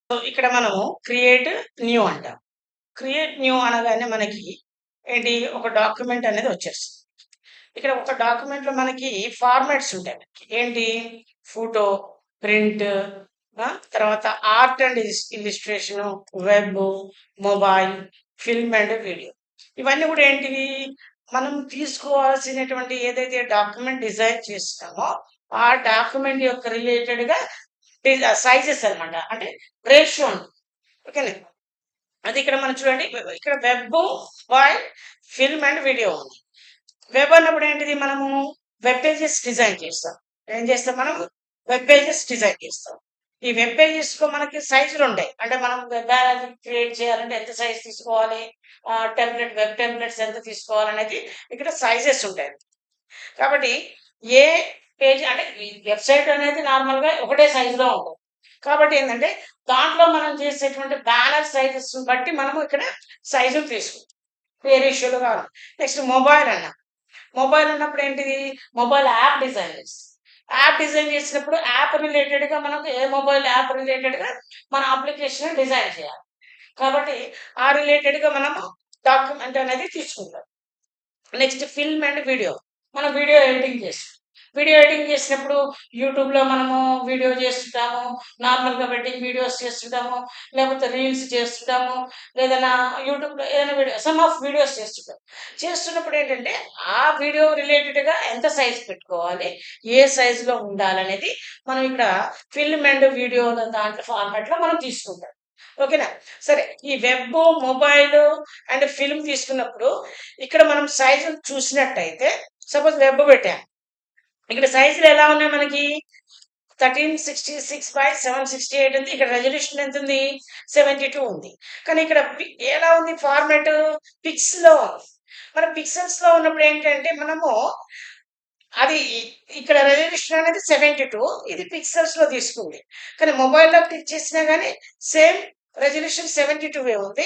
So, ఇక్కడ మనము create new అంటాం. క్రియేట్ న్యూ అనగానే మనకి ఏంటి ఒక డాక్యుమెంట్ అనేది వచ్చేస్తుంది. ఇక్కడ ఒక డాక్యుమెంట్‌లో మనకి ఫార్మాట్స్ ఉంటాయి మనకి. ఏంటి ఫోటో, ప్రింట్ తర్వాత art and illustration, web, mobile, film and video. ఇవన్నీ కూడా ఏంటివి? మనం తీసుకోవాల్సినటువంటి ఏదైతే డాక్యుమెంట్ డిజైన్ చేస్తామో, ఆ డాక్యుమెంట్ యొక్క రిలేటెడ్‌గా సైజెస్ అన్నమాట. అంటే రేషియో ఉంటుంది. ఓకేనా? అది ఇక్కడ మనం చూడండి. ఇక్కడ web, mobile, film and video ఉంది. వెబ్ అన్నప్పుడు ఏంటిది? మనము వెబ్ పేజెస్ డిజైన్ చేస్తాం. ఏం చేస్తాం మనం? వెబ్ పేజెస్ డిజైన్ చేస్తాం. ఈ వెబ్ పేజెస్‌లో మనకి సైజులుంటాయి. అంటే మనం వెబ్ బ్యానర్ క్రియేట్ చేయాలంటే ఎంత సైజ్ తీసుకోవాలి? వెబ్ టెంప్లెట్స్ ఎంత తీసుకోవాలనేది ఇక్కడ సైజెస్ ఉంటాయి. కాబట్టి ఏ పేజ్ అంటే ఈ వెబ్‌సైట్ అనేది నార్మల్‌గా ఒకటే సైజులో ఉంటుంది. కాబట్టి ఏందంటే దాంట్లో మనం చేసేటువంటి బ్యానర్ సైజెస్‌ని బట్టి మనము ఇక్కడ సైజులు తీసుకుంటాం. ఏ రేషియోలో కావాలి. నెక్స్ట్ మొబైల్ అన్నాం. మొబైల్ అన్నప్పుడు ఏంటిది? మొబైల్ యాప్ డిజైన్ చేస్తాం. యాప్ డిజైన్ చేసినప్పుడు యాప్ రిలేటెడ్‌గా మనకు ఏ మొబైల్ యాప్ రిలేటెడ్‌గా మన అప్లికేషన్ డిజైన్ చేయాలి. కాబట్టి ఆ రిలేటెడ్‌గా మనము డాక్యుమెంట్ అనేది తీసుకుంటాం. Next film and video. మనం వీడియో ఎడిటింగ్ చేస్తాం. వీడియో ఎడిటింగ్ చేసినప్పుడు యూట్యూబ్‌లో మనము వీడియో చేస్తుంటాము. నార్మల్‌గా వెడ్డింగ్ వీడియోస్ చేస్తుంటాము. లేకపోతే రీల్స్ చేస్తుంటాము. లేదన్నా యూట్యూబ్‌లో ఏదైనా వీడియో సమ్ ఆఫ్ వీడియోస్ చేస్తుంటాం. చేస్తున్నప్పుడు ఏంటంటే ఆ వీడియో రిలేటెడ్‌గా ఎంత సైజ్ పెట్టుకోవాలి? ఏ సైజ్‌లో ఉండాలనేది మనం ఇక్కడ ఫిల్మ్ అండ్ వీడియో దాంట్లో ఫార్మాట్‌లో మనం తీసుకుంటాం. ఓకేనా? సరే ఈ వెబ్, మొబైల్ అండ్ ఫిల్మ్ తీసుకున్నప్పుడు ఇక్కడ మనం సైజులు చూసినట్టయితే సపోజ్ వెబ్ పెట్టాను. ఇక్కడ సైజులు ఎలా ఉన్నాయి మనకి? 1366/768 ఉంది. ఇక్కడ రెజల్యూషన్ ఎంత ఉంది? 72 ఉంది. కానీ ఇక్కడ ఎలా ఉంది ఫార్మాట్? పిక్స్‌లో ఉంది. మరి పిక్సెల్స్‌లో ఉన్నప్పుడు ఏంటంటే మనము అది ఇక్కడ రెజల్యూషన్ అనేది 72 ఇది పిక్సెల్స్‌లో తీసుకుంది. కానీ మొబైల్‌లో క్లిక్ చేసినా గాని సేమ్ రెజల్యూషన్ 72 ఉంది.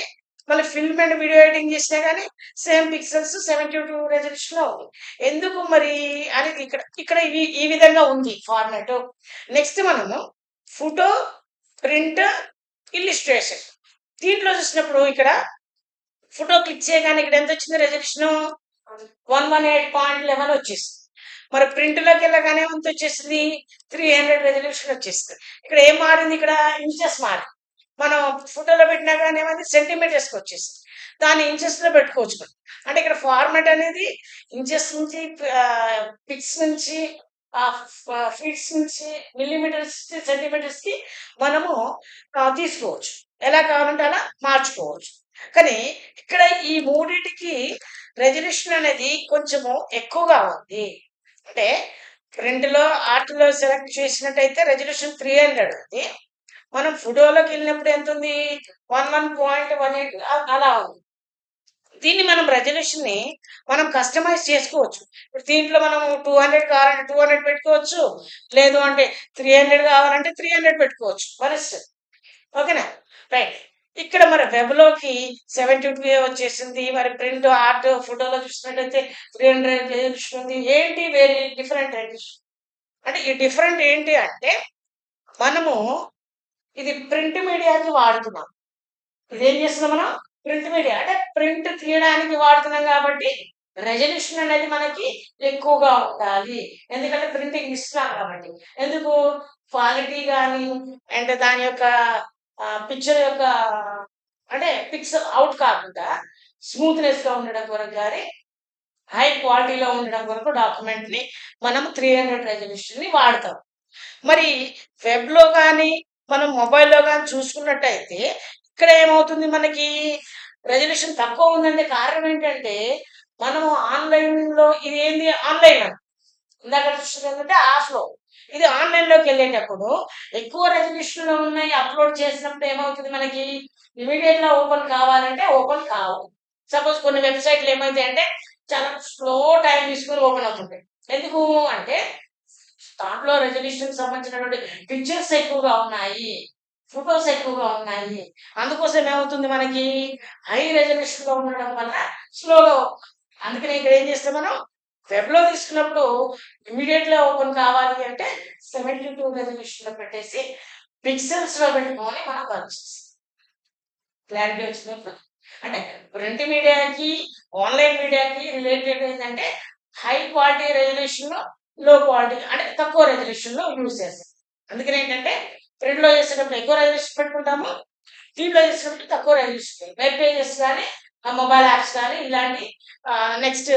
మళ్ళీ ఫిల్మ్ అండ్ వీడియో ఎడిటింగ్ చేసినా గాని సేమ్ పిక్సెల్స్ 72 రెజల్యూషన్‌లో ఉంది. ఎందుకు మరి అనేది ఇక్కడ ఇక్కడ ఈ విధంగా ఉంది ఫార్మాట్. నెక్స్ట్ మనము ఫోటో, ప్రింట్, ఇల్లుస్ట్రేషన్. దీంట్లో చూసినప్పుడు ఇక్కడ ఫోటో క్లిక్ చేయగానే ఇక్కడ ఎంత వచ్చింది రెజల్యూషను? 118.11 వచ్చేసింది. మరి ప్రింట్‌లోకి వెళ్ళగానే ఎంత వచ్చేసింది? 300 రెజల్యూషన్ వచ్చేసింది. ఇక్కడ ఏం మారింది? ఇక్కడ ఇంచెస్ మారింది. మనం ఫోటోలో పెట్టినా గాని ఏమైంది? సెంటీమీటర్స్‌కి వచ్చేసింది. దాన్ని ఇంచెస్‌లో పెట్టుకోవచ్చు మనం. అంటే ఇక్కడ ఫార్మాట్ అనేది ఇంచెస్ నుంచి పిక్స్ నుంచి ఫీట్స్ నుంచి మిల్లీమీటర్స్ సెంటీమీటర్స్‌కి మనము తీసుకోవచ్చు. ఎలా కావాలంటే అలా మార్చుకోవచ్చు. కానీ ఇక్కడ ఈ మూడిటికి రెజల్యూషన్ అనేది కొంచెము ఎక్కువగా ఉంది. అంటే ప్రింట్‌లో, ఆర్ట్‌లో సెలెక్ట్ చేసినట్టయితే రెజల్యూషన్ 300 ఉంది. మనం ఫోటోలోకి వెళ్ళినప్పుడు ఎంత ఉంది? 11.18 అలా ఉంది. దీన్ని మనం రెజల్యూషన్‌ని మనం కస్టమైజ్ చేసుకోవచ్చు. ఇప్పుడు దీంట్లో మనం 200 కావాలంటే 200 పెట్టుకోవచ్చు. లేదు అంటే 300 కావాలంటే 300 పెట్టుకోవచ్చు. మన ఇష్టం. ఓకేనా? రైట్. ఇక్కడ మరి వెబ్‌లోకి 72 వచ్చేసింది. మరి ప్రింట్, ఆర్ట్, ఫోటోలో చూసినట్టయితే 300 రెజల్యూషన్ ఉంది. ఏంటి వేరే డిఫరెంట్ రెజల్యూషన్? అంటే ఈ డిఫరెంట్ ఏంటి అంటే మనము ఇది ప్రింట్ మీడియాకి వాడుతున్నాం. ఇదేం చేస్తున్నాం మనం? Print media. అంటే ప్రింట్ తీయడానికి వాడుతున్నాం కాబట్టి రెజల్యూషన్ అనేది మనకి ఎక్కువగా ఉండాలి. ఎందుకంటే ప్రింటింగ్ ఇస్తున్నాం కాబట్టి. ఎందుకు? క్వాలిటీ గాని అండ్ దాని యొక్క పిక్చర్ యొక్క అంటే పిక్సెల్ ఔట్ కాకుండా స్మూత్‌నెస్‌గా ఉండడం కొరకు గాని, హై క్వాలిటీలో ఉండడం కొరకు డాక్యుమెంట్‌ని మనం 300 రెజల్యూషన్‌ని వాడతాం. మరి వెబ్‌లో గాని, మనం మొబైల్‌లో గాని చూసుకున్నట్టయితే ఇక్కడ ఏమవుతుంది మనకి? రెజల్యూషన్ తక్కువ ఉందంటే కారణం ఏంటంటే, మనము ఆన్‌లైన్‌లో ఇదేంది ఆన్‌లైన్ ఇందాక చూసింది ఏంటంటే ఆఫ్‌లో. ఇది ఆన్‌లైన్‌లోకెళ్ళేటప్పుడు ఎక్కువ రెజల్యూషన్‌లో ఉన్నాయి అప్‌లోడ్ చేసినప్పుడు ఏమవుతుంది మనకి? ఇమ్మీడియేట్‌గా ఓపెన్ కావాలంటే ఓపెన్ కావు. సపోజ్ కొన్ని వెబ్‌సైట్‌లు ఏమైతాయంటే చాలా స్లో టైమ్ తీసుకొని ఓపెన్ అవుతుంటాయి. ఎందుకు అంటే దాంట్లో రెజల్యూషన్‌కి సంబంధించినటువంటి పిక్చర్స్ ఎక్కువగా ఉన్నాయి. ఫోటోస్ ఎక్కువగా ఉన్నాయి. అందుకోసం ఏమవుతుంది మనకి? హై రెజల్యూషన్‌లో ఉండడం వల్ల స్లోగా అందుకనే ఇక్కడ ఏం చేస్తాం మనం? వెబ్‌లో తీసుకున్నప్పుడు ఇమ్మీడియేట్‌గా ఓపెన్ కావాలి అంటే 72 రెజల్యూషన్‌లో పెట్టేసి పిక్సెల్స్ లో పెట్టుకొని మనం వర్క్ చేస్తాం. క్లారిటీ వచ్చినప్పుడు అంటే ప్రింట్ మీడియాకి ఆన్లైన్ మీడియాకి రిలేటెడ్ ఏంటంటే హై క్వాలిటీ రెజల్యూషన్ లో క్వాలిటీ అంటే తక్కువ రెజల్యూషన్ లో యూజ్ చేస్తాం. అందుకని ఏంటంటే ప్రింట్ లో చేసేటప్పుడు ఎక్కువ రెజల్యూషన్ పెట్టుకుంటాము, దీంట్లో చేసేటప్పుడు తక్కువ రెజల్యూషన్. వెబ్ పేజెస్ కానీ మొబైల్ యాప్స్ కానీ ఇలాంటి నెక్స్ట్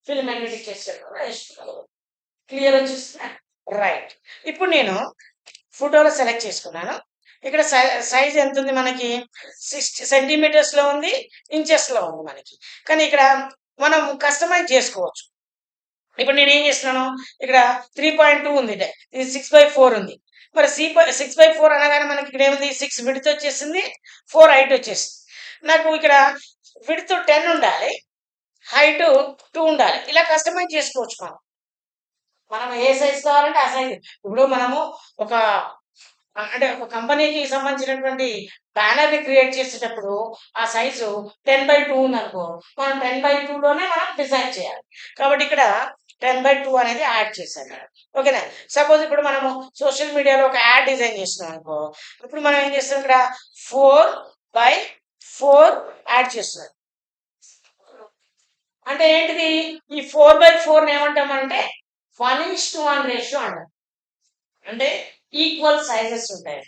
ఫిల్మ్ ఎడిటింగ్ చేసేటప్పుడు క్లియర్ వచ్చేస్తుంది. రైట్, ఇప్పుడు నేను ఫోటోలో సెలెక్ట్ చేసుకున్నాను. ఇక్కడ సైజ్ ఎంత ఉంది మనకి? 60 సెంటీమీటర్స్ లో ఉంది, ఇంచెస్ లో ఉంది మనకి. కానీ ఇక్కడ మనం కస్టమైజ్ చేసుకోవచ్చు. ఇప్పుడు నేను ఏం చేస్తున్నాను, ఇక్కడ 3.2 ఉంది, ఇది 6/4 ఉంది. మరి 6/4 అనగానే మనకి ఇక్కడ ఏముంది, 6 విడ్త్ వచ్చేసింది, 4 హైట్ వచ్చేసింది. నాకు ఇక్కడ విడ్త్ 10 ఉండాలి, హైట్ 2 ఉండాలి. ఇలా కస్టమైజ్ చేసుకోవచ్చు మనం ఏ సైజ్ కావాలంటే ఆ సైజ్. ఇప్పుడు మనము ఒక అంటే ఒక కంపెనీకి సంబంధించినటువంటి బ్యానర్ ని క్రియేట్ చేసేటప్పుడు ఆ సైజు 10/2 ఉందనుకో, మనం 10/2 లోనే మనం డిజైన్ చేయాలి. కాబట్టి ఇక్కడ 10/2 అనేది యాడ్ చేశాను. ఓకేనా? సపోజ్ ఇప్పుడు మనము సోషల్ మీడియాలో ఒక యాడ్ డిజైన్ చేస్తున్నాం అనుకో, ఇప్పుడు మనం ఏం చేస్తాం, ఇక్కడ 4/4 యాడ్ చేస్తున్నాం. అంటే ఏంటిది, ఈ 4/4 ఏమంటామంటే 1:1 రేషియో అంటాం. అంటే ఈక్వల్ సైజెస్ ఉంటాయి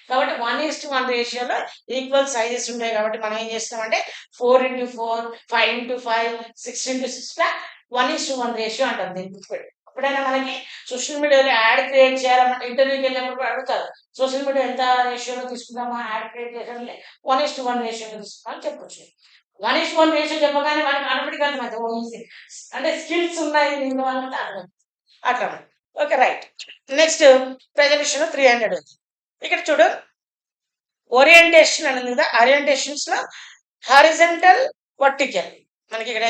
కాబట్టి 1:1 రేషియోలో ఈక్వల్ సైజెస్ ఉంటాయి కాబట్టి మనం ఏం చేస్తామంటే 4x4, 5x5, 6x6 లా 1:1 రేషియో అంటాం. దీన్ని గుర్తుపెట్టి ఎప్పుడైనా మనకి సోషల్ మీడియాలో యాడ్ క్రియేట్ చేయాలన్న ఇంటర్వ్యూకి వెళ్ళినప్పుడు అడుగుతారు, సోషల్ మీడియా ఎంత రేషియోలో తీసుకుందామా యాడ్ క్రియేట్ చేయాలంటే 1:1 రేషియోలో తీసుకుందామని చెప్పొచ్చు. 1:1 రేషియో చెప్పగానే మనకి ఆటోమేటిక్ అర్థమైంది, అంటే స్కిల్స్ ఉన్నాయి దీనిలో అన్నది అర్థం. అట్లా ఓకే, రైట్. నెక్స్ట్ ప్రెజెంటేషన్ 300 ఉంది. ఇక్కడ చూడు ఓరియంటేషన్ అని ఉంది కదా, ఓరియంటేషన్స్ లో హారిజంటల్, వర్టికల్. మనకి ఇక్కడ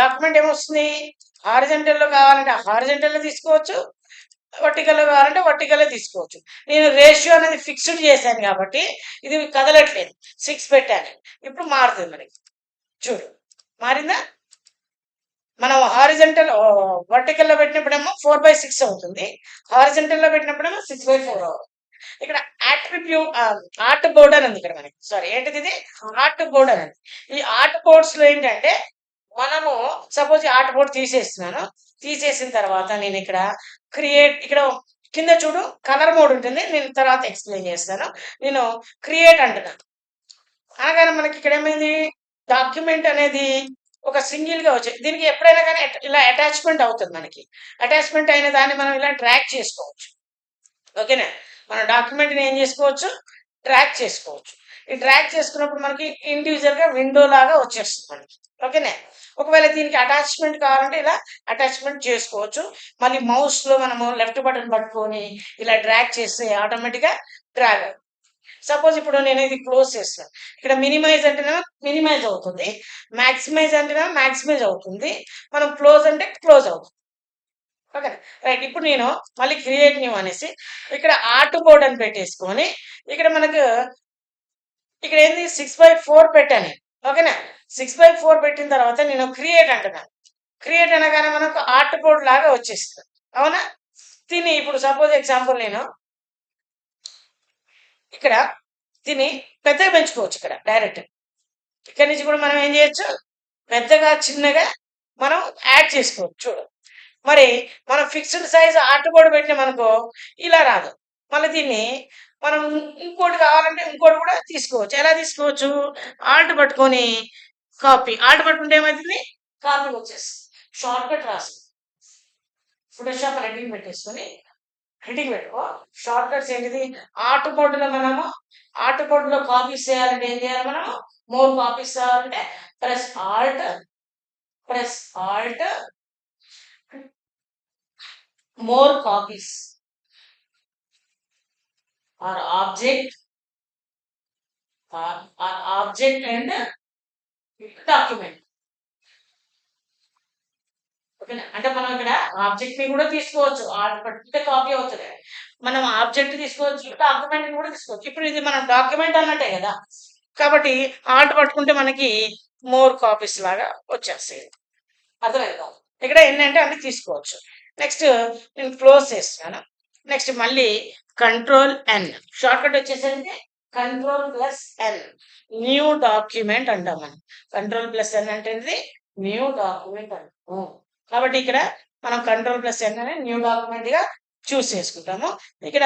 డాక్యుమెంట్ ఏమొస్తుంది, హారిజంటల్ లో కావాలంటే హారిజంటల్ లో తీసుకోవచ్చు, వర్టికల్ లో కావాలంటే వర్టికల్ లో తీసుకోవచ్చు. నేను రేషియో అనేది ఫిక్స్డ్ చేశాను కాబట్టి ఇది కదలట్లేదు, 6 పెట్టాను. ఇప్పుడు మారుతుంది మనకి, చూడు మారిందా. మనం హారిజంటల్ వర్టికల్ లో పెట్టినప్పుడేమో 4/6 అవుతుంది, హారిజంటల్ లో పెట్టినప్పుడేమో 6/4 అవుతుంది. ఇక్కడ ఆర్ట్ బోర్డ్ అని ఉంది ఇక్కడ మనకి, సారీ ఏంటిది, ఇది ఆర్ట్ బోర్డ్ అని. ఈ ఆర్ట్ బోర్డ్స్ లో ఏంటంటే మనము సపోజ్ ఆర్ట్ బోర్డ్ తీసేస్తున్నాను, తీసేసిన తర్వాత నేను ఇక్కడ ఇక్కడ కింద చూడు కలర్ మోడ్ ఉంటుంది, నేను తర్వాత ఎక్స్ప్లెయిన్ చేస్తాను. నేను క్రియేట్ అంటున్నాను అనగానే మనకి ఇక్కడ ఏమైంది, డాక్యుమెంట్ అనేది ఒక సింగిల్ గా వచ్చాయి. దీనికి ఎప్పుడైనా కానీ ఇలా అటాచ్మెంట్ అవుతుంది. మనకి అటాచ్మెంట్ అయిన దాన్ని మనం ఇలా ట్రాక్ చేసుకోవచ్చు. ఓకేనా? మన డాక్యుమెంట్ ని ఏం చేసుకోవచ్చు, ట్రాక్ చేసుకోవచ్చు. ఈ ట్రాక్ చేసుకున్నప్పుడు మనకి ఇండివిజువల్ గా విండో లాగా వచ్చేస్తుంది మనకి. ఓకేనా? ఒకవేళ దీనికి అటాచ్మెంట్ కావాలంటే ఇలా అటాచ్మెంట్ చేసుకోవచ్చు. మళ్ళీ మౌస్ లో మనము లెఫ్ట్ బటన్ పట్టుకొని ఇలా డ్రాగ్ చేస్తే ఆటోమేటిక్ గా డ్రాగ్. సపోజ్ ఇప్పుడు నేను ఇది క్లోజ్ చేస్తాను, ఇక్కడ మినిమైజ్ అంటేనేమో మినిమైజ్ అవుతుంది, మ్యాక్సిమైజ్ అంటేనేమో మ్యాక్సిమైజ్ అవుతుంది, మనం క్లోజ్ అంటే క్లోజ్ అవుతుంది. Okay right. ఇప్పుడు నేను మళ్ళీ క్రియేట్ న్యూ అనేసి ఇక్కడ ఆర్ట్ బోర్డ్ అని పెట్టేసుకొని ఇక్కడ మనకు ఇక్కడ ఏంది 6/4 పెట్టాను. ఓకేనా? 6/4 పెట్టిన తర్వాత నేను క్రియేట్ అంటున్నాను. క్రియేట్ అనగానే మనకు ఆర్ట్ బోర్డ్ లాగా వచ్చేస్తుంది. అవునా? దీన్ని ఇప్పుడు సపోజ్ ఎగ్జాంపుల్ నేను ఇక్కడ దీన్ని పెద్దగా పెంచుకోవచ్చు. ఇక్కడ డైరెక్ట్ ఇక్కడి నుంచి కూడా మనం ఏం చేయొచ్చు, పెద్దగా చిన్నగా మనం యాడ్ చేసుకోవచ్చు. చూడు మరి మనం ఫిక్స్డ్ సైజ్ ఆర్ట్ బోర్డ్ పెట్టినామనుకో ఇలా రాదు. మళ్ళీ దీన్ని మనం ఇంకోటి కావాలంటే ఇంకోటి కూడా తీసుకోవచ్చు. ఎలా తీసుకోవచ్చు, ఆల్ట్ పట్టుకొని కాపీ, ఆల్ట్ పట్టుకుంటే ఏమవుతుంది, కాపీ వచ్చేస్తుంది. షార్ట్ కట్ రాసు, ఫోటోషాప్ హెడ్డింగ్ పెట్టేసుకొని హెడ్డింగ్ పెట్టుకో. షార్ట్ కట్స్ ఏంటిది, ఆర్ట్ బోర్డులో మనము ఆర్ట్ బోర్డులో కాపీస్ చేయాలంటే ఏం చేయాలి, మనము మోర్ కాపీస్ కావాలంటే press Alt more copies or object and document. ఓకేనా? అంటే మనం ఇక్కడ ఆబ్జెక్ట్ ని కూడా తీసుకోవచ్చు, ఆర్ట్ పట్టుకుంటే కాపీ అవుతుంది. మనం ఆబ్జెక్ట్ తీసుకోవచ్చు, డాక్యుమెంట్ కూడా తీసుకోవచ్చు. ఇప్పుడు ఇది మనం డాక్యుమెంట్ అన్నట్టే కదా, కాబట్టి ఆర్ట్ పట్టుకుంటే మనకి మోర్ కాపీస్ లాగా వచ్చేస్తాయి. అర్థమైందా? ఇక్కడ ఏంటంటే అన్ని తీసుకోవచ్చు. నెక్స్ట్ నేను క్లోజ్ చేస్తున్నాను. నెక్స్ట్ మళ్ళీ కంట్రోల్ ఎన్, షార్ట్ కట్ వచ్చేసరికి కంట్రోల్ ప్లస్ ఎన్, న్యూ డాక్యుమెంట్ అంటాం మనం. కంట్రోల్ ప్లస్ ఎన్ అంటే న్యూ డాక్యుమెంట్ అంటాము. కాబట్టి ఇక్కడ మనం కంట్రోల్ ప్లస్ ఎన్ అనే న్యూ డాక్యుమెంట్ గా చూస్ చేసుకుంటాము. ఇక్కడ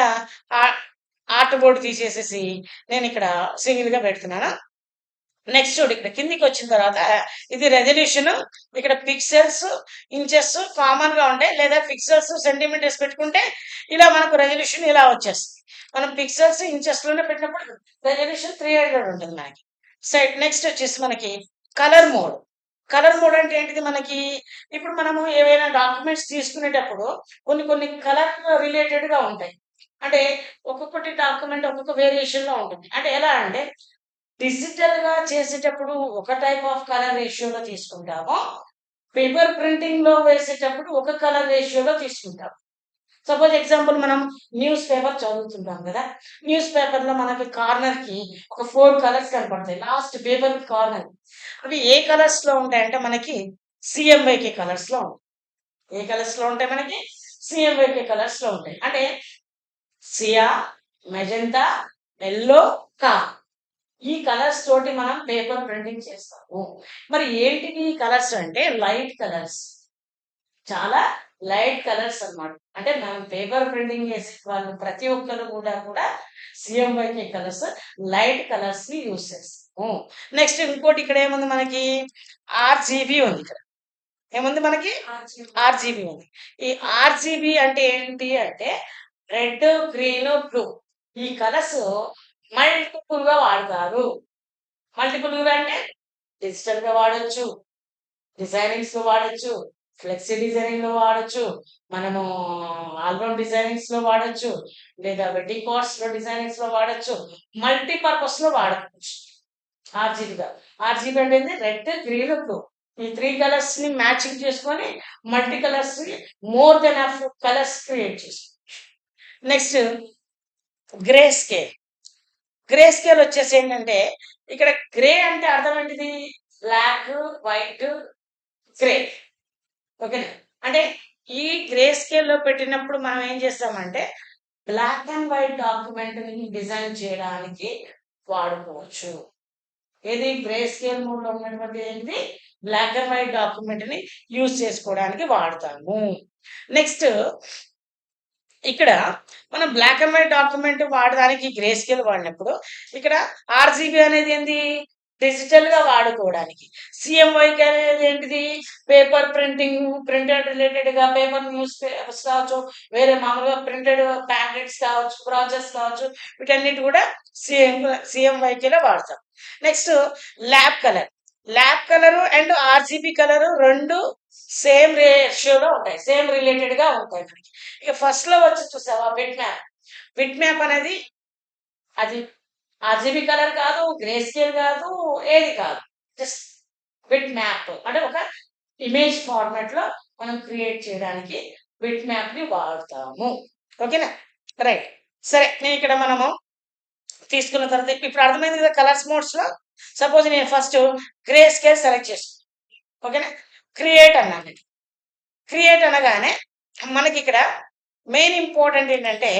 ఆర్ట్ బోర్డ్ తీసేసేసి నేను ఇక్కడ సింగిల్ గా పెడుతున్నాను. నెక్స్ట్ చూడు, ఇక్కడ కిందికి వచ్చిన తర్వాత ఇది రెజల్యూషన్. ఇక్కడ పిక్సెల్స్ ఇంచెస్ కామన్ గా ఉంటాయి, లేదా పిక్సెల్స్ సెంటీమీటర్స్ పెట్టుకుంటే ఇలా మనకు రెజల్యూషన్ ఇలా వచ్చేస్తుంది. మనం పిక్సెల్స్ ఇంచెస్ లోనే పెట్టినప్పుడు రెజల్యూషన్ 300 ఉంటుంది మనకి. సైడ్ నెక్స్ట్ వచ్చేసి మనకి కలర్ మోడ్. కలర్ మోడ్ అంటే ఏంటిది, మనకి ఇప్పుడు మనము ఏవైనా డాక్యుమెంట్స్ తీసుకునేటప్పుడు కొన్ని కొన్ని కలర్ రిలేటెడ్ గా ఉంటాయి. అంటే ఒక్కొక్కటి డాక్యుమెంట్ ఒక్కొక్క వేరియేషన్ లో ఉంటుంది. అంటే ఎలా అంటే డిజిటల్ గా చేసేటప్పుడు ఒక టైప్ ఆఫ్ కలర్ రేషియోలో తీసుకుంటాము, పేపర్ ప్రింటింగ్ లో వేసేటప్పుడు ఒక కలర్ రేషియోలో తీసుకుంటాం. సపోజ్ ఎగ్జాంపుల్ మనం న్యూస్ పేపర్ చదువుతుంటాం కదా, న్యూస్ పేపర్ లో మనకి కార్నర్ కి ఒక 4 కలర్స్ కనపడతాయి లాస్ట్ పేపర్ కార్నర్. అవి ఏ కలర్స్ లో ఉంటాయంటే మనకి సిఎంవైకే కలర్స్ లో ఉంటాయి. ఏ కలర్స్ లో ఉంటాయి మనకి సిఎంవైకే కలర్స్ లో ఉంటాయి. అంటే సియా, మెజెంతా, ఎల్లో, కా, ఈ కలర్స్ తోటి మనం పేపర్ ప్రింటింగ్ చేస్తాము. మరి ఏంటివి కలర్స్ అంటే లైట్ కలర్స్, చాలా లైట్ కలర్స్ అన్నమాట. అంటే మనం పేపర్ ప్రింటింగ్ చేసే వాళ్ళు ప్రతి ఒక్కరు కూడా సిఎంవైకే కలర్స్, లైట్ కలర్స్ ని యూజ్ చేస్తాము. నెక్స్ట్ ఇంకోటి ఇక్కడ ఏముంది మనకి ఆర్జీబీ ఉంది. ఇక్కడ ఏముంది మనకి ఆర్జీబీ ఉంది. ఈ ఆర్జీబీ అంటే ఏంటి అంటే రెడ్, గ్రీన్, బ్లూ, ఈ కలర్స్ మల్టిపుల్ గా వాడతారు. మల్టిపుల్ గా అంటే డిజిటల్ గా వాడచ్చు, డిజైనింగ్స్ లో వాడచ్చు, ఫ్లెక్సీ డిజైనింగ్ లో వాడచ్చు, మనము ఆల్బమ్ డిజైనింగ్స్ లో వాడచ్చు, లేదా వెడ్డింగ్ కార్డ్స్ లో డిజైనింగ్స్ లో వాడచ్చు, మల్టీపర్పస్ లో వాడచ్చు. ఆర్జీబీగా, ఆర్జీబీ అంటే రెడ్, గ్రీన్, బ్లూ, ఈ 3 కలర్స్ ని మ్యాచింగ్ చేసుకొని మల్టీ కలర్స్ ని more than of colours create చేసుకోవచ్చు. Next grey scale. Grey scale వచ్చేసి ఏంటంటే ఇక్కడ గ్రే అంటే అర్థం ఏంటిది, బ్లాక్, వైట్, గ్రే. ఓకేనా, అంటే ఈ గ్రే స్కేల్ లో పెట్టినప్పుడు మనం ఏం చేస్తామంటే బ్లాక్ అండ్ వైట్ డాక్యుమెంట్ ని డిజైన్ చేయడానికి వాడుకోవచ్చు. ఏది గ్రే స్కేల్ మోడ్ లో ఉన్నటువంటి ఏంటి బ్లాక్ అండ్ వైట్ డాక్యుమెంట్ ని యూజ్ చేసుకోవడానికి వాడతాము. నెక్స్ట్ ఇక్కడ మనం బ్లాక్ అండ్ వైట్ డాక్యుమెంట్ వాడడానికి గ్రే స్కేల్ వాడినప్పుడు ఇక్కడ ఆర్జీబీ అనేది ఏంది డిజిటల్ గా వాడుకోవడానికి, సిఎంవైకి అనేది ఏంటిది పేపర్ ప్రింటింగ్, ప్రింటెడ్ రిలేటెడ్ గా పేపర్ న్యూస్ పేపర్స్ కావచ్చు, వేరే మామూలుగా ప్రింటెడ్ ప్యాంప్లెట్స్ కావచ్చు, బ్రౌజర్స్ కావచ్చు, వీటన్నిటి కూడా సిఎంవైకేలో వాడతాం. Next lab colour. Lab colour and RGB colour రెండు సేమ్ రేషియోలో ఉంటాయి, సేమ్ రిలేటెడ్ గా ఉంటాయి మనకి. ఇక ఫస్ట్ లో వచ్చి చూసావా బిట్ మ్యాప్. బిట్ మ్యాప్ అనేది అది ఆర్జీబీ కలర్ కాదు, గ్రే స్కేల్ కాదు, ఏది కాదు, జస్ట్ బిట్ మ్యాప్ అంటే ఒక ఇమేజ్ ఫార్మాట్ లో మనం క్రియేట్ చేయడానికి బిట్ మ్యాప్ ని వాడతాము. ఓకేనా, రైట్. సరే, నేను ఇక్కడ మనము తీసుకున్న తర్వాత ఇప్పుడు అర్థమైంది కదా కలర్స్ మోడ్స్ లో. సపోజ్ నేను ఫస్ట్ గ్రే స్కేల్ సెలెక్ట్ చేసుకున్నాను. ఓకేనా, క్రియేట్ అన్నాను. క్రియేట్ అనగానే మనకి ఇక్కడ మెయిన్ ఇంపార్టెంట్ ఏంటంటే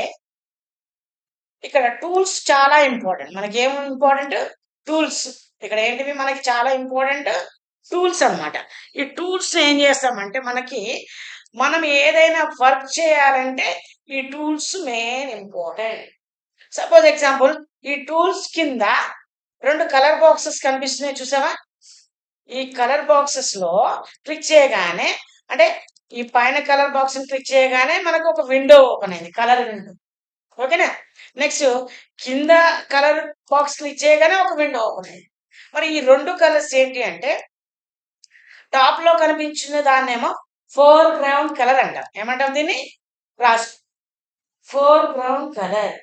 ఇక్కడ టూల్స్ చాలా ఇంపార్టెంట్. మనకి ఏం ఇంపార్టెంట్, టూల్స్. ఇక్కడ ఏంటివి మనకి చాలా ఇంపార్టెంట్ టూల్స్ అన్నమాట. ఈ టూల్స్ ఏం చేస్తామంటే మనం ఏదైనా వర్క్ చేయాలంటే ఈ tools main important. Suppose example ఈ టూల్స్ కింద 2 కలర్ బాక్సెస్ కనిపిస్తున్నాయి చూసావా. ఈ కలర్ బాక్సెస్ లో క్లిక్ చేయగానే, అంటే ఈ పైన కలర్ బాక్స్ క్లిక్ చేయగానే మనకు ఒక విండో ఓపెన్ అయింది, కలర్ విండో. ఓకేనా, నెక్స్ట్ కింద కలర్ బాక్స్ క్లిక్ చేయగానే ఒక విండో ఓపెన్ అయింది. మరి ఈ 2 కలర్స్ ఏంటి అంటే టాప్ లో కనిపించిన దాన్నేమో ఫోర్ గ్రౌండ్ కలర్ అంటాం. ఏమంటాం దీన్ని, రాసు four ground colour,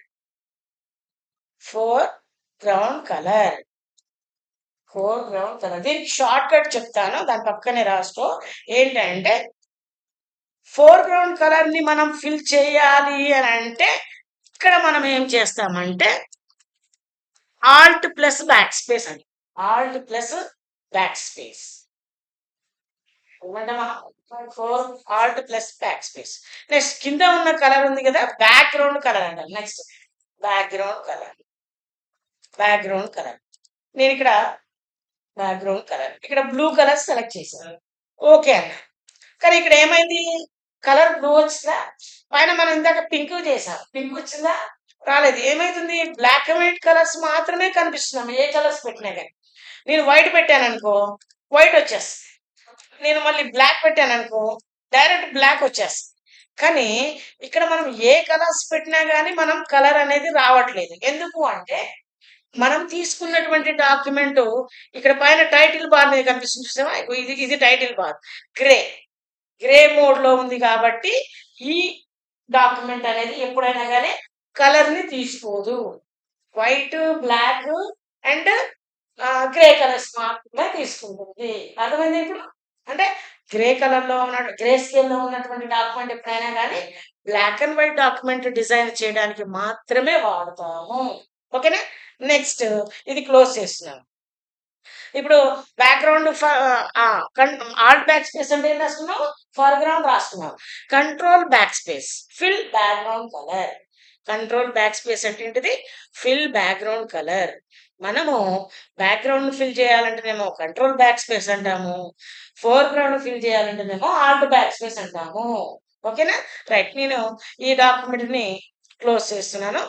four ground colour, four ground colour. దీనికి షార్ట్ కట్ చెప్తాను, దాని పక్కనే రాసుకో. ఏంటంటే ఫోర్ గ్రౌండ్ కలర్ ని మనం ఫిల్ చేయాలి అని అంటే ఇక్కడ మనం ఏం చేస్తామంటే ఆల్ట్ ప్లస్ బ్యాక్ స్పేస్ అండి, Alt plus back space. Four Alt plus back space. Next కింద ఉన్న కలర్ ఉంది కదా, బ్యాక్గ్రౌండ్ కలర్ అంటారు. Next background colour. Background colour నేను ఇక్కడ బ్యాక్గ్రౌండ్ కలర్ ఇక్కడ బ్లూ కలర్ సెలెక్ట్ చేశాను. ఓకే అన్న. కానీ ఇక్కడ ఏమైంది, కలర్ బ్లూ వచ్చిందా, పైన మనం ఇందాక పింక్ చేసాం, పింక్ వచ్చిందా, రాలేదు. ఏమైతుంది, బ్లాక్ అండ్ వైట్ కలర్స్ మాత్రమే కనిపిస్తున్నాం ఏ కలర్స్ పెట్టినా కానీ. నేను వైట్ పెట్టాను అనుకో, వైట్ వచ్చేస్తుంది. నేను మళ్ళీ బ్లాక్ పెట్టాను అనుకో, డైరెక్ట్ బ్లాక్ వచ్చేస్తుంది. కానీ ఇక్కడ మనం ఏ కలర్స్ పెట్టినా కానీ మనం కలర్ అనేది రావట్లేదు. ఎందుకు అంటే మనం తీసుకున్నటువంటి డాక్యుమెంట్ ఇక్కడ పైన టైటిల్ బార్ మీద కనిపిస్తుంది చూసావా, ఇది ఇది title bar, grey grey mode లో ఉంది కాబట్టి ఈ డాక్యుమెంట్ అనేది ఎప్పుడైనా కానీ కలర్ ని తీసుకోదు. White, black and grey colours మాత్రమే తీసుకుంటుంది. అర్థమైంది ఇప్పుడు? అంటే గ్రే కలర్ లో ఉన్న గ్రే స్కేల్ లో ఉన్నటువంటి డాక్యుమెంట్ ఎప్పుడైనా కానీ black and white document design చేయడానికి మాత్రమే వాడతాము. ఓకేనా? నెక్స్ట్ ఇది క్లోజ్ చేస్తున్నాను. ఇప్పుడు బ్యాక్గ్రౌండ్ ఆల్ట్ బ్యాక్ స్పేస్ అంటే ఏం రాస్తున్నావు, ఫోర్గ్రౌండ్ రాస్తున్నావు. Control back space, fill background colour. Control back space అంటే ఏంటిది, ఫిల్ బ్యాక్గ్రౌండ్ కలర్. మనము బ్యాక్గ్రౌండ్ ఫిల్ చేయాలంటేనేమో కంట్రోల్ బ్యాక్ స్పేస్ అంటాము, ఫోర్గ్రౌండ్ ఫిల్ చేయాలంటేనేమో ఆల్ట్ బ్యాక్ స్పేస్ అంటాము. ఓకేనా? రైట్. నేను ఈ డాక్యుమెంట్ ని క్లోజ్ చేస్తున్నాను.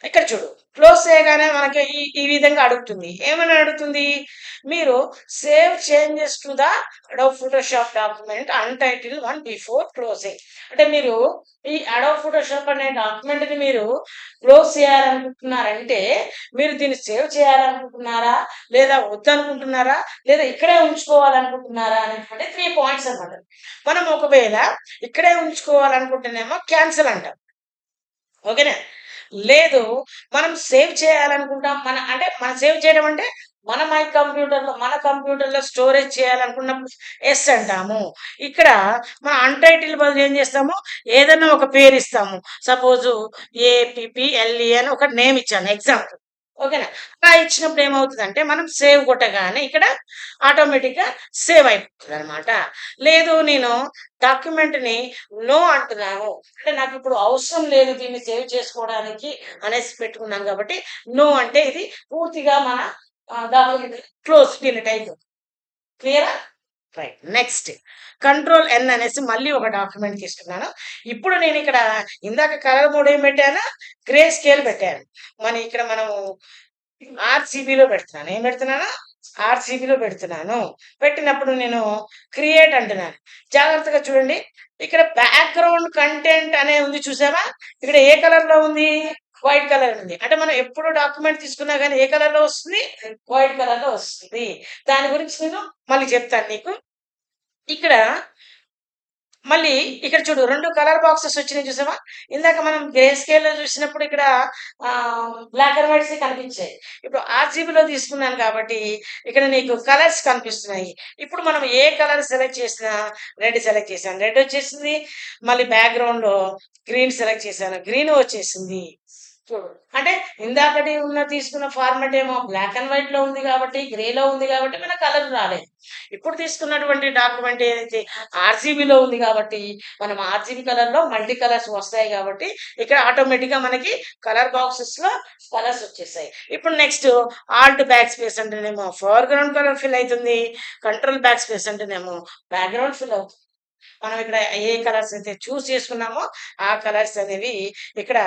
ఇక్కడ చూడు, క్లోజ్ చేయగానే మనకి ఈ విధంగా అడుగుతుంది. ఏమని అడుగుతుంది, మీరు save changes to the Adobe Photoshop document untitled one before closing. అంటే మీరు ఈ అడోబ్ ఫోటోషాప్ అనే డాక్యుమెంట్ ని మీరు క్లోజ్ చేయాలనుకుంటున్నారంటే మీరు దీన్ని సేవ్ చేయాలనుకుంటున్నారా, లేదా వద్దనుకుంటున్నారా, లేదా ఇక్కడే ఉంచుకోవాలనుకుంటున్నారా అనేటువంటి 3 పాయింట్స్ అన్నమాట. మనం ఒకవేళ ఇక్కడే ఉంచుకోవాలనుకుంటేనేమో క్యాన్సిల్ అంటాం. ఓకేనా? లేదు మనం సేవ్ చేయాలనుకుంటాం, మనం సేవ్ చేయడం అంటే మన కంప్యూటర్లో స్టోరేజ్ చేయాలనుకున్నప్పుడు ఎస్ అంటాము. ఇక్కడ మన అన్టైటిల్ బదులు ఏం చేస్తాము, ఏదైనా ఒక పేరు ఇస్తాము. సపోజు APPLE అని ఒక నేమ్ ఇచ్చాను, ఎగ్జాంపుల్. ఓకేనా? అలా ఇచ్చినప్పుడు ఏమవుతుందంటే మనం సేవ్ కొట్టగానే ఇక్కడ ఆటోమేటిక్గా సేవ్ అయిపోతుంది అనమాట. లేదు నేను డాక్యుమెంట్ని నో అంటున్నాను అంటే నాకు ఇప్పుడు అవసరం లేదు దీన్ని సేవ్ చేసుకోవడానికి అనేసి పెట్టుకున్నాను కాబట్టి నో అంటే ఇది పూర్తిగా మన డాక్యుమెంట్ క్లోజ్ డిలీట్ అయిపోతుంది. క్లియరా? రైట్. నెక్స్ట్ కంట్రోల్ N అనేసి మళ్ళీ ఒక డాక్యుమెంట్ తీసుకున్నాను. ఇప్పుడు నేను ఇక్కడ ఇందాక కలర్ మోడ్ ఏం పెట్టాను, గ్రే స్కేల్ పెట్టాను. ఇక్కడ మనము RGBలో పెడుతున్నాను. ఏం పెడుతున్నాను, RGBలో పెడుతున్నాను. పెట్టినప్పుడు నేను క్రియేట్ అంటున్నాను. జాగ్రత్తగా చూడండి, ఇక్కడ బ్యాక్గ్రౌండ్ కంటెంట్ అనే ఉంది చూసావా, ఇక్కడ ఏ కలర్ లో ఉంది, వైట్ కలర్ ఉంది. అంటే మనం ఎప్పుడు డాక్యుమెంట్ తీసుకున్నా కానీ ఏ కలర్ లో వస్తుంది, వైట్ కలర్ లో వస్తుంది. దాని గురించి నేను మళ్ళీ చెప్తాను నీకు. ఇక్కడ మళ్ళీ ఇక్కడ చూడు, 2 కలర్ బాక్సెస్ వచ్చినాయి చూసావా. ఇందాక మనం గ్రే స్కేల్ లో చూసినప్పుడు ఇక్కడ బ్లాక్ అండ్ వైట్స్ కనిపించాయి. ఇప్పుడు RGBలో తీసుకున్నాను కాబట్టి ఇక్కడ నీకు కలర్స్ కనిపిస్తున్నాయి. ఇప్పుడు మనం ఏ కలర్ సెలెక్ట్ చేసినా, రెడ్ సెలెక్ట్ చేశాను, రెడ్ వచ్చేసింది. మళ్ళీ బ్యాక్గ్రౌండ్ లో గ్రీన్ సెలెక్ట్ చేశాను, గ్రీన్ వచ్చేసింది. చూడు, అంటే ఇందాకటి తీసుకున్న ఫార్మాట్ ఏమో బ్లాక్ అండ్ వైట్ లో ఉంది కాబట్టి, గ్రేలో ఉంది కాబట్టి మన కలర్ రాలేదు. ఇప్పుడు తీసుకున్నటువంటి డాక్యుమెంట్ ఏదైతే RGBలో ఉంది కాబట్టి మనం RGB కలర్ లో మల్టీ కలర్స్ వస్తాయి కాబట్టి ఇక్కడ ఆటోమేటిక్ గా మనకి కలర్ బాక్సెస్ లో కలర్స్ వచ్చేసాయి. ఇప్పుడు నెక్స్ట్ ఆల్ట్ బ్యాక్ స్పేస్ అంటేనేమో ఫోర్గ్రౌండ్ కలర్ ఫిల్ అవుతుంది, కంట్రోల్ బ్యాక్ స్పేస్ అంటేనేమో బ్యాక్గ్రౌండ్ ఫిల్ అవుతుంది. మనం ఇక్కడ ఏ కలర్స్ అయితే చూస్ చేసుకున్నామో ఆ కలర్స్ అనేవి ఇక్కడ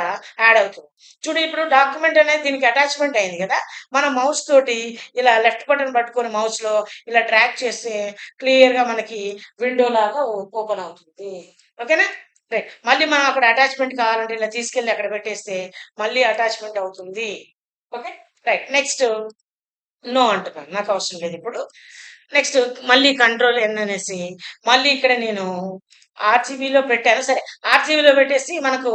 యాడ్ అవుతుంది. చూడు, ఇప్పుడు డాక్యుమెంట్ అనేది దీనికి అటాచ్మెంట్ అయింది కదా, మన మౌస్ తోటి ఇలా లెఫ్ట్ బటన్ పట్టుకొని మౌస్ లో ఇలా డ్రాగ్ చేస్తే క్లియర్ గా మనకి విండో లాగా ఓపెన్ అవుతుంది. ఓకేనా? రైట్. మళ్ళీ మనం అక్కడ అటాచ్మెంట్ కావాలంటే ఇలా తీసుకెళ్ళి అక్కడ పెట్టేస్తే మళ్ళీ అటాచ్మెంట్ అవుతుంది. Okay, right. నెక్స్ట్ నో అంటున్నాను, నాకు అవసరం లేదు ఇప్పుడు. నెక్స్ట్ మళ్ళీ కంట్రోల్ N అనేసి మళ్ళీ ఇక్కడ నేను RGBలో పెట్టాను. సరే, RGBలో పెట్టేసి మనకు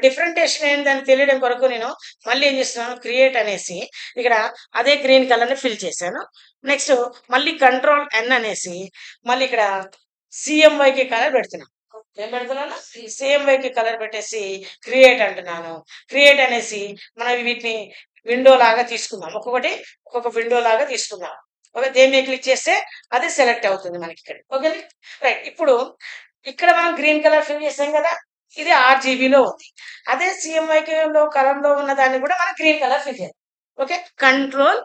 డిఫరెంటేషన్ ఏందని తెలియడం కొరకు నేను మళ్ళీ ఏం చేస్తున్నాను, క్రియేట్ అనేసి ఇక్కడ అదే గ్రీన్ కలర్ ని ఫిల్ చేశాను. నెక్స్ట్ మళ్ళీ కంట్రోల్ N అనేసి మళ్ళీ ఇక్కడ CMYK కలర్ పెడుతున్నాను. ఏం పెడుతున్నాను, CMYK కలర్ పెట్టేసి క్రియేట్ అంటున్నాను. క్రియేట్ అనేసి మనం వీటిని విండో లాగా తీసుకుందాం, ఒక్కొక్క విండో లాగా తీసుకుందాం. దేని మీద క్లిక్ చేస్తే అది సెలెక్ట్ అవుతుంది మనకి ఇక్కడ. Okay right. ఇప్పుడు ఇక్కడ మనం గ్రీన్ కలర్ ఫిల్ చేసాం కదా, ఇది ఆర్జీబీలో ఉంది. అదే సిఎంవైకేలో కలంలో ఉన్న దాన్ని కూడా మనం గ్రీన్ కలర్ ఫిల్ చేయాలి. Okay, control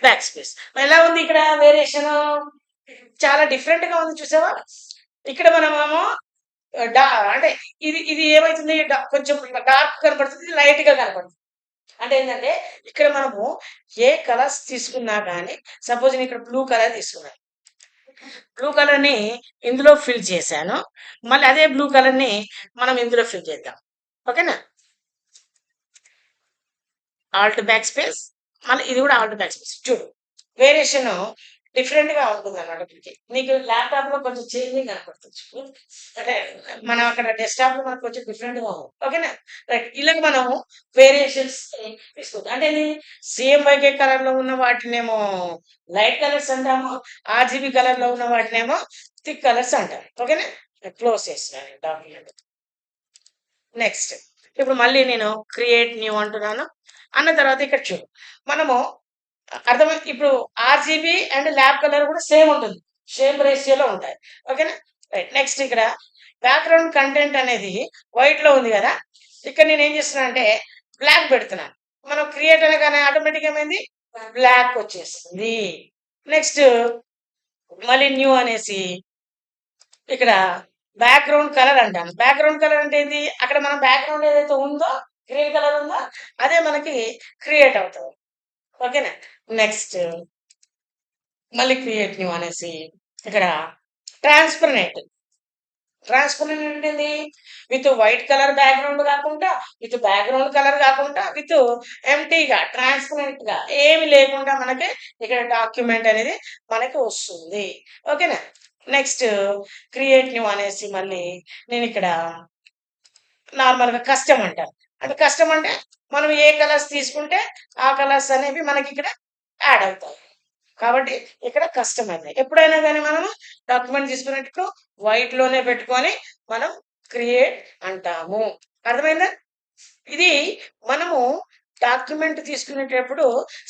back space. ఎలా ఉంది ఇక్కడ వేరియేషన్? చాలా డిఫరెంట్ గా ఉంది, చూసావా? ఇక్కడ మనమేమో అంటే ఇది ఇది ఏమైతుంది, కొంచెం డార్క్ కనపడుతుంది, లైట్ గా కనపడుతుంది. అంటే ఏంటంటే ఇక్కడ మనము ఏ కలర్స్ తీసుకున్నా కానీ, సపోజ్ నేను ఇక్కడ బ్లూ కలర్ తీసుకున్నాను, బ్లూ కలర్ ని ఇందులో ఫిల్ చేశాను, మళ్ళీ అదే బ్లూ కలర్ ని మనం ఇందులో ఫిల్ చేద్దాం. ఓకేనా? ఆల్ట్ బ్యాక్ స్పేస్, మళ్ళీ ఇది కూడా ఆల్ట్ బ్యాక్ స్పేస్. చూడు వేరియేషన్ డిఫరెంట్ గా ఉంటుంది అన్నమాట. నీకు ల్యాప్టాప్ లో కొంచెం చేంజింగ్ కనపడుతుంది, అంటే మనం అక్కడ డెస్క్టాప్ లో మనకు కొంచెం డిఫరెంట్ గా ఉంది. ఓకేనా రైట్. ఇలా మనం వేరియేషన్స్ తీసుకుంటాం. అంటే సిఎంవైకే కలర్ లో ఉన్న వాటినేమో లైట్ కలర్స్ అంటాము, ఆర్జీబీ కలర్ లో ఉన్న వాటినేమో థిక్ కలర్స్ అంటారు. ఓకేనా? క్లోజ్ చేస్తున్నాను డాక్యుమెంట్. నెక్స్ట్ ఇప్పుడు మళ్ళీ నేను క్రియేట్ న్యూ అంటున్నాను. అన్న తర్వాత ఇక్కడ చూడు, మనము అర్థమై ఇప్పుడు ఆర్జీబీ అండ్ ల్యాబ్ కలర్ కూడా సేమ్ ఉంటుంది, సేమ్ రేషియోలో ఉంటాయి. ఓకేనా రైట్. నెక్స్ట్ ఇక్కడ బ్యాక్గ్రౌండ్ కంటెంట్ అనేది వైట్ లో ఉంది కదా, ఇక్కడ నేను ఏం చేస్తున్నా అంటే బ్లాక్ పెడుతున్నాను. మనం క్రియేట్ అనగానే ఆటోమేటిక్ ఏమైంది, బ్లాక్ వచ్చేస్తుంది. నెక్స్ట్ మళ్ళీ న్యూ అనేసి ఇక్కడ బ్యాక్గ్రౌండ్ కలర్ అంటాను. బ్యాక్గ్రౌండ్ కలర్ అంటే ఏంటి, అక్కడ మన బ్యాక్గ్రౌండ్ ఏదైతే ఉందో గ్రీన్ కలర్ ఉందో అదే మనకి క్రియేట్ అవుతుంది. ఓకేనా? నెక్స్ట్ మళ్ళీ క్రియేట్ న్యూ అనేసి ఇక్కడ ట్రాన్స్పరెంట్. ట్రాన్స్పరెంట్ ఏంటిది, విత్ వైట్ కలర్ బ్యాక్గ్రౌండ్ కాకుండా, విత్ బ్యాక్గ్రౌండ్ కలర్ కాకుండా, విత్ ఎంటీగా ట్రాన్స్పరెంట్ గా ఏమి లేకుండా మనకి ఇక్కడ డాక్యుమెంట్ అనేది మనకి వస్తుంది. ఓకేనా? నెక్స్ట్ క్రియేట్ న్యూ అనేసి మళ్ళీ నేను ఇక్కడ నార్మల్ గా కస్టమ్ అంటాను. అంటే కస్టమ్ అంటే మనం ఏ కలర్స్ తీసుకుంటే ఆ కలర్స్ అనేవి మనకి ఇక్కడ యాడ్ అవుతాయి. కాబట్టి ఇక్కడ కస్టమ్ అయితే ఎప్పుడైనా కానీ మనము డాక్యుమెంట్ తీసుకునేటప్పుడు వైట్ లోనే పెట్టుకొని మనం క్రియేట్ అంటాము. అర్థమైందా? ఇది మనము డాక్యుమెంట్ తీసుకునేటప్పుడు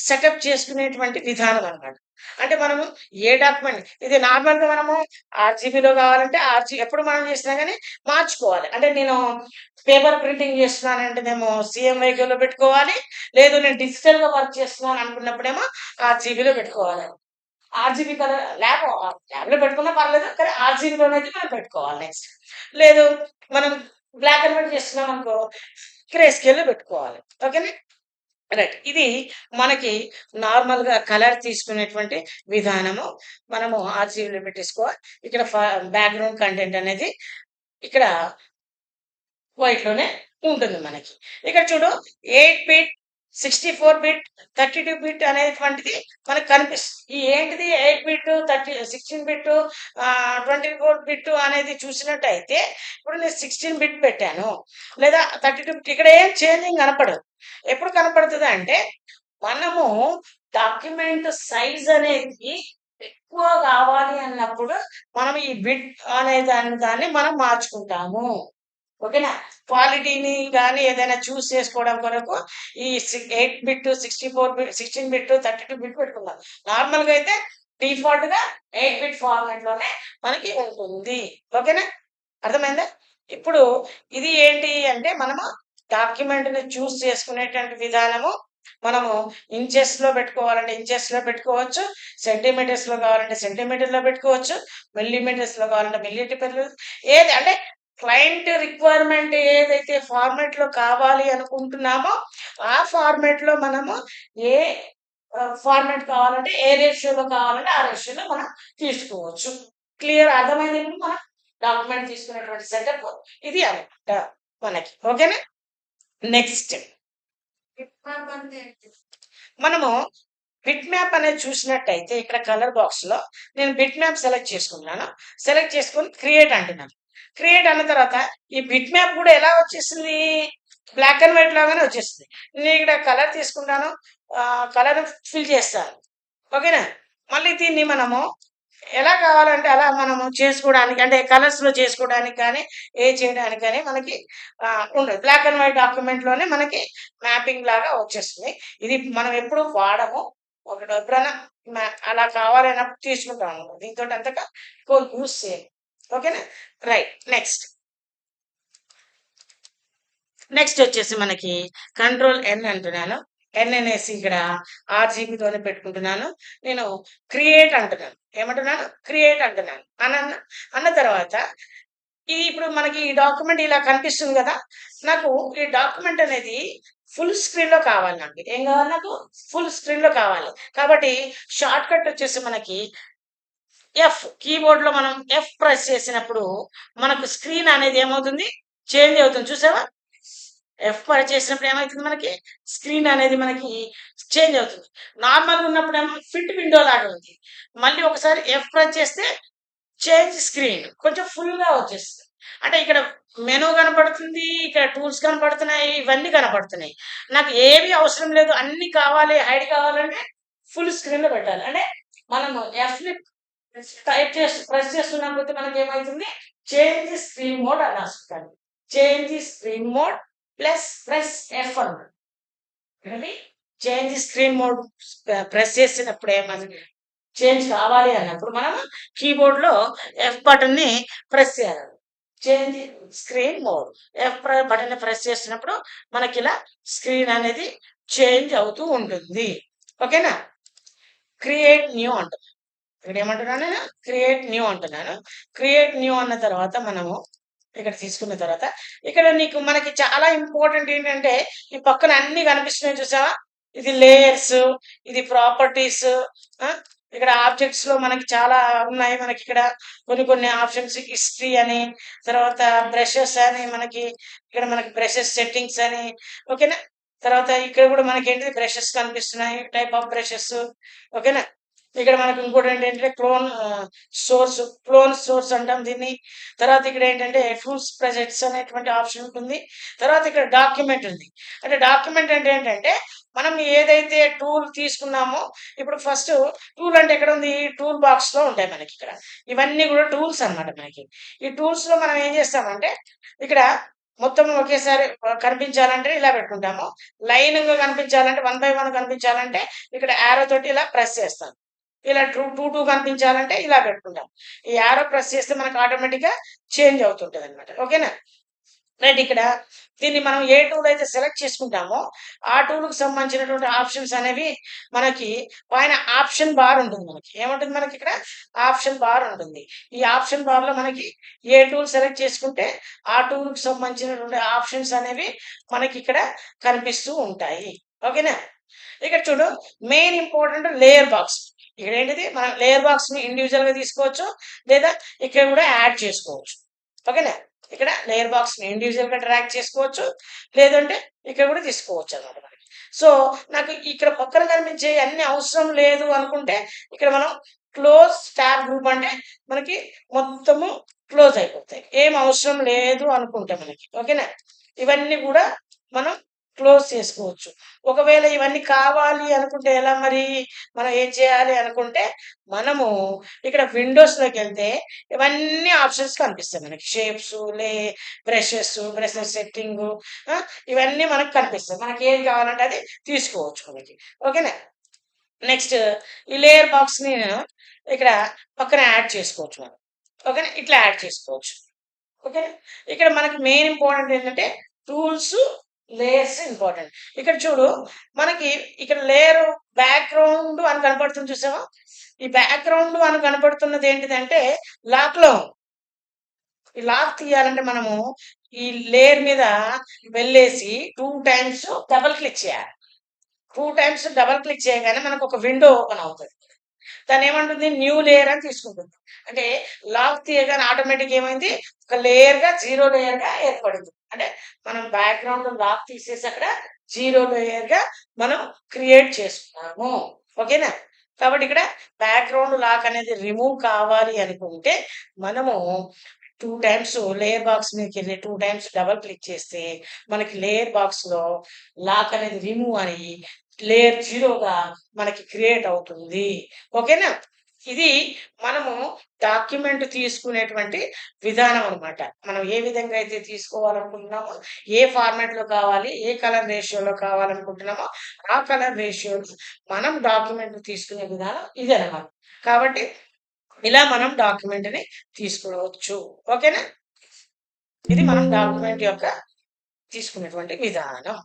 సెటప్ చేసుకునేటువంటి విధానం అన్నమాట. అంటే మనము ఏ డాక్యుమెంట్, ఇది నార్మల్ గా మనము ఆర్జీబీలో కావాలంటే ఎప్పుడు మనం చేసినా కానీ మార్చుకోవాలి. అంటే నేను పేపర్ ప్రింటింగ్ చేస్తున్నానంటేనేమో సిఎంవైకేలో పెట్టుకోవాలి, లేదు నేను డిజిటల్ గా వర్క్ చేస్తున్నాను అనుకున్నప్పుడేమో ఆర్జీబీలో పెట్టుకోవాలి. ఆర్జీబీ కలర్ ల్యాబ్ లో పెట్టుకున్నా పర్లేదు, కానీ ఆర్జీబీలోనైతే మనం పెట్టుకోవాలి. నెక్స్ట్ లేదు మనం బ్లాక్ అండ్ వైట్ చేస్తున్నాం అనుకో, గ్రే స్కేల్ లో పెట్టుకోవాలి. ఓకేనా రైట్. ఇది మనకి నార్మల్ గా కలర్ తీసుకునేటువంటి విధానము. మనము ఆర్జీబీలో పెట్టేసుకోవాలి. ఇక్కడ బ్యాక్గ్రౌండ్ కంటెంట్ అనేది ఇక్కడ వైట్ లోనే ఉంటుంది మనకి. ఇక్కడ చూడు 8 బిట్, 64 బిట్, 32 బిట్ అనేటువంటిది మనకు కనిపిస్తుంది. ఈ ఏంటిది 8 బిట్, 16 బిట్, 24 బిట్ అనేది చూసినట్టయితే ఇప్పుడు నేను 16 బిట్ పెట్టాను లేదా 32 బిట్, ఇక్కడ ఏం చేంజింగ్ కనపడదు. ఎప్పుడు కనపడుతుంది అంటే మనము డాక్యుమెంట్ సైజ్ అనేది ఎక్కువ కావాలి అన్నప్పుడు మనం ఈ బిట్ అనే దాన్ని మనం మార్చుకుంటాము. ఓకేనా? క్వాలిటీని కానీ ఏదైనా చూస్ చేసుకోవడం కొరకు ఈ 8 బిట్, 64 బిట్, 16 బిట్, 32 బిట్ పెట్టుకుందాం. నార్మల్ గా అయితే డిఫాల్ట్ గా 8 బిట్ ఫార్మాట్ లోనే మనకి ఉంటుంది. ఓకేనా? అర్థమైందా? ఇప్పుడు ఇది ఏంటి అంటే మనము డాక్యుమెంట్ ని చూస్ చేసుకునేటువంటి విధానము. మనము ఇంచెస్ లో పెట్టుకోవాలంటే ఇంచెస్ లో పెట్టుకోవచ్చు, సెంటీమీటర్స్ లో కావాలంటే సెంటీమీటర్ లో పెట్టుకోవచ్చు, మిల్లీమీటర్స్ లో కావాలంటే మిల్లీమీటర్, ఏది అంటే క్లయింట్ రిక్వైర్మెంట్ ఏదైతే ఫార్మాట్ లో కావాలి అనుకుంటున్నామో ఆ ఫార్మాట్ లో మనము ఏ ఫార్మాట్ కావాలంటే ఏ రేషియోలో కావాలంటే ఆ రేషియోలో మనం తీసుకోవచ్చు. క్లియర్ అర్థమైంది? మనం డాక్యుమెంట్ తీసుకునేటువంటి సెటప్ ఇది అనమాట మనకి. ఓకేనా? నెక్స్ట్ మనము బిట్ మ్యాప్ అనేది చూసినట్టయితే ఇక్కడ కలర్ బాక్స్ లో నేను బిట్ మ్యాప్ సెలెక్ట్ చేసుకున్నాను. సెలెక్ట్ చేసుకుని క్రియేట్ అంటున్నాను. క్రియేట్ అన్న తర్వాత ఈ బిట్ మ్యాప్ కూడా ఎలా వచ్చేసింది, బ్లాక్ అండ్ వైట్ లాగానే వచ్చేస్తుంది. నేను ఇక్కడ కలర్ తీసుకుంటాను, కలర్ ఫిల్ చేస్తాను. ఓకేనా? మళ్ళీ దీన్ని మనము ఎలా కావాలంటే అలా మనము చేసుకోవడానికి, అంటే కలర్స్ లో చేసుకోవడానికి కానీ చేయడానికి కానీ మనకి ఉండదు. బ్లాక్ అండ్ వైట్ డాక్యుమెంట్ లోనే మనకి మ్యాపింగ్ లాగా వచ్చేస్తుంది. ఇది మనం ఎప్పుడు వాడము, ఒకటి ఎప్పుడైనా అలా కావాలన్నప్పుడు తీసుకుంటాము. దీంతో అంతగా ఎక్కువ యూస్ చేయం. ఓకేనా? రైట్. నెక్స్ట్ వచ్చేసి మనకి కంట్రోల్ ఎన్ అంటున్నాను. ఎన్ అనేసి ఇక్కడ 6 GB పెట్టుకుంటున్నాను. నేను క్రియేట్ అంటున్నాను. ఏమంటున్నాను? క్రియేట్ అంటున్నాను. అన్న తర్వాత ఇప్పుడు మనకి ఈ డాక్యుమెంట్ ఇలా కనిపిస్తుంది కదా. నాకు ఈ డాక్యుమెంట్ అనేది ఫుల్ స్క్రీన్ లో కావాలి. నాకు ఏం కావాలి? నాకు ఫుల్ స్క్రీన్ లో కావాలి. కాబట్టి షార్ట్ కట్ వచ్చేసి మనకి కీబోర్డ్ లో మనం ఎఫ్ ప్రెస్ చేసినప్పుడు మనకు స్క్రీన్ అనేది ఏమవుతుంది? చేంజ్ అవుతుంది. చూసావా? ఎఫ్ ప్రెస్ చేసినప్పుడు ఏమవుతుంది? మనకి స్క్రీన్ అనేది మనకి చేంజ్ అవుతుంది. నార్మల్గా ఉన్నప్పుడు ఏమో ఫిట్ విండో లాగా ఉంది. మళ్ళీ ఒకసారి ఎఫ్ ప్రెస్ చేస్తే చేంజ్ స్క్రీన్ కొంచెం ఫుల్ గా వచ్చేస్తుంది. అంటే ఇక్కడ మెనూ కనపడుతుంది, ఇక్కడ టూల్స్ కనపడుతున్నాయి, ఇవన్నీ కనపడుతున్నాయి. నాకు ఏవి అవసరం లేదు, అన్ని కావాలి, హైడ్ కావాలంటే ఫుల్ స్క్రీన్ లో పెట్టాలి. అంటే మనము ఎఫ్ ని టైప్ చేసి ప్రెస్ చేస్తున్నాం పోతే మనకి ఏమవుతుంది? చేంజ్ స్క్రీన్ మోడ్ అని రాసుకుంటాను. Change screen mode press F అన్నది. చేంజ్ స్క్రీన్ మోడ్ ప్రెస్ చేసినప్పుడు ఏమని చేంజ్ కావాలి అన్నప్పుడు మనం కీబోర్డ్ లో ఎఫ్ బటన్ ని ప్రెస్ చేయాలి. Change screen mode F button ని ప్రెస్ చేసినప్పుడు మనకి ఇలా స్క్రీన్ అనేది చేంజ్ అవుతూ ఉంటుంది. ఓకేనా? క్రియేట్ న్యూ అంటున్నాను. ఇక్కడ ఏమంటున్నాను? నేను క్రియేట్ న్యూ అంటున్నాను. క్రియేట్ న్యూ అన్న తర్వాత మనము ఇక్కడ తీసుకున్న తర్వాత ఇక్కడ మనకి చాలా ఇంపార్టెంట్ ఏంటంటే ఈ పక్కన అన్ని కనిపిస్తున్నాయి. చూసావా? ఇది లేయర్స్, ఇది ప్రాపర్టీస్, ఇక్కడ ఆబ్జెక్ట్స్ లో మనకి చాలా ఉన్నాయి. మనకి ఇక్కడ కొన్ని ఆప్షన్స్ హిస్టరీ అని, తర్వాత బ్రషెస్ అని, మనకి బ్రషెస్ సెట్టింగ్స్ అని. ఓకేనా? తర్వాత ఇక్కడ కూడా మనకి ఏంటి బ్రషెస్ కనిపిస్తున్నాయి, టైప్ ఆఫ్ బ్రషెస్. ఓకేనా? ఇక్కడ మనకి ఇంకోటి ఏంటంటే క్లోన్ సోర్స్ అంటాం దీన్ని. తర్వాత ఇక్కడ ఏంటంటే టూల్స్ ప్రెజెంట్స్ అనేటువంటి ఆప్షన్ ఉంటుంది. తర్వాత ఇక్కడ డాక్యుమెంట్ ఉంది. అంటే డాక్యుమెంట్ అంటే ఏంటంటే మనం ఏదైతే టూల్ తీసుకున్నామో, ఇప్పుడు ఫస్ట్ టూల్ అంటే ఎక్కడ ఉంది? టూల్ బాక్స్ లో ఉంటాయి మనకి ఇక్కడ. ఇవన్నీ కూడా టూల్స్ అన్నమాట మనకి. ఈ టూల్స్ లో మనం ఏం చేస్తామంటే ఇక్కడ మొత్తం ఒకేసారి కనిపించాలంటే ఇలా పెట్టుకుంటాము. లైన్ గా కనిపించాలంటే 1 by 1 కనిపించాలంటే ఇక్కడ యారో తోటి ఇలా ప్రెస్ చేస్తాం. ఇలా 2 కనిపించాలంటే ఇలా పెట్టుకుంటాం. ఈ యారో ప్రెస్ చేస్తే మనకు ఆటోమేటిక్ గా చేంజ్ అవుతుంటది అనమాట. ఓకేనా? రైట్. ఇక్కడ దీన్ని మనం ఏ టూల్ అయితే సెలెక్ట్ చేసుకుంటామో ఆ టూల్కి సంబంధించినటువంటి ఆప్షన్స్ అనేవి మనకి పైన ఆప్షన్ బార్ ఉంటుంది. మనకి ఏముంటుంది? మనకి ఇక్కడ ఆప్షన్ బార్ ఉంటుంది. ఈ ఆప్షన్ బార్ లో మనకి ఏ టూల్ సెలెక్ట్ చేసుకుంటే ఆ టూల్కి సంబంధించినటువంటి ఆప్షన్స్ అనేవి మనకి ఇక్కడ కనిపిస్తూ ఉంటాయి. ఓకేనా? ఇక్కడ చూడు, మెయిన్ ఇంపార్టెంట్ లేయర్ బాక్స్. ఇక్కడ ఏంటిది? మనం లేయర్ బాక్స్ ని ఇండివిజువల్ గా తీసుకోవచ్చు, లేదా ఇక్కడ కూడా యాడ్ చేసుకోవచ్చు. ఓకేనా? ఇక్కడ లేయర్ బాక్స్ ని ఇండివిజువల్ గా ట్రాక్ చేసుకోవచ్చు, లేదంటే ఇక్కడ కూడా తీసుకోవచ్చు అన్నమాట మనకి. సో నాకు ఇక్కడ పక్కన కనిపించే అన్ని అవసరం లేదు అనుకుంటే ఇక్కడ మనం క్లోజ్ ట్యాబ్ గ్రూప్ అంటే మనకి మొత్తము క్లోజ్ అయిపోతాయి. ఏం అవసరం లేదు అనుకుంటే మనకి. ఓకేనా? ఇవన్నీ కూడా మనం క్లోజ్ చేసుకోవచ్చు. ఒకవేళ ఇవన్నీ కావాలి అనుకుంటే ఎలా మరి? మనం ఏం చేయాలి అనుకుంటే మనము ఇక్కడ విండోస్ లోకి వెళ్తే ఇవన్నీ ఆప్షన్స్ కనిపిస్తాయి మనకి. షేప్స్, బ్రషెస్ సెట్టింగ్, ఇవన్నీ మనకు కనిపిస్తాయి. మనకి ఏది కావాలంటే అది తీసుకోవచ్చు మనకి. ఓకేనా? నెక్స్ట్ ఈ లేయర్ బాక్స్ ని ఇక్కడ పక్కన యాడ్ చేసుకోవచ్చు మనం. ఓకేనా? ఇట్లా యాడ్ చేసుకోవచ్చు. ఓకేనా? ఇక్కడ మనకి మెయిన్ ఇంపార్టెంట్ ఏంటంటే టూల్స్, లేయర్స్ ఇంపార్టెంట్. ఇక్కడ చూడు, మనకి ఇక్కడ లేయర్ బ్యాక్గ్రౌండ్ అని కనపడుతుంది. చూసావా? ఈ బ్యాక్గ్రౌండ్ అని కనపడుతున్నది ఏంటిదంటే లాక్ లో. ఈ లాక్ తీయాలంటే మనము ఈ లేయర్ మీద వెళ్ళేసి 2 times డబల్ క్లిక్ చేయాలి. 2 times డబల్ క్లిక్ చేయగానే మనకు ఒక విండో ఓపెన్ అవుతుంది. దాన్ని ఏమంటుంది? న్యూ లేయర్ అని తీసుకుంటుంది. అంటే లాక్ తీయగానే ఆటోమేటిక్ ఏమైంది? ఒక లేయర్ గా 0 లేయర్ గా ఏర్పడింది. అంటే మనం బ్యాక్గ్రౌండ్ లాక్ తీసేసి అక్కడ 0 లేయర్ గా మనం క్రియేట్ చేసుకున్నాము. ఓకేనా? కాబట్టి ఇక్కడ బ్యాక్గ్రౌండ్ లాక్ అనేది రిమూవ్ కావాలి అనుకుంటే మనము 2 times లేయర్ బాక్స్ మీదకి వెళ్ళి 2 times డబల్ క్లిక్ చేస్తే మనకి లేయర్ బాక్స్ లో లాక్ అనేది రిమూవ్ అని లేయర్ 0గా మనకి క్రియేట్ అవుతుంది. ఓకేనా? ఇది మనము డాక్యుమెంట్ తీసుకునేటువంటి విధానం అన్నమాట. మనం ఏ విధంగా అయితే తీసుకోవాలనుకుంటున్నామో, ఏ ఫార్మాట్‌లో కావాలి, ఏ కలర్ రేషియోలో కావాలనుకుంటున్నామో, ఆ కలర్ రేషియోలో మనం డాక్యుమెంట్ తీసుకునే విధానం ఇదనమాట. కాబట్టి ఇలా మనం డాక్యుమెంట్‌ని తీసుకోవచ్చు. ఓకేనా? ఇది మనం డాక్యుమెంట్ యొక్క తీసుకునేటువంటి విధానం.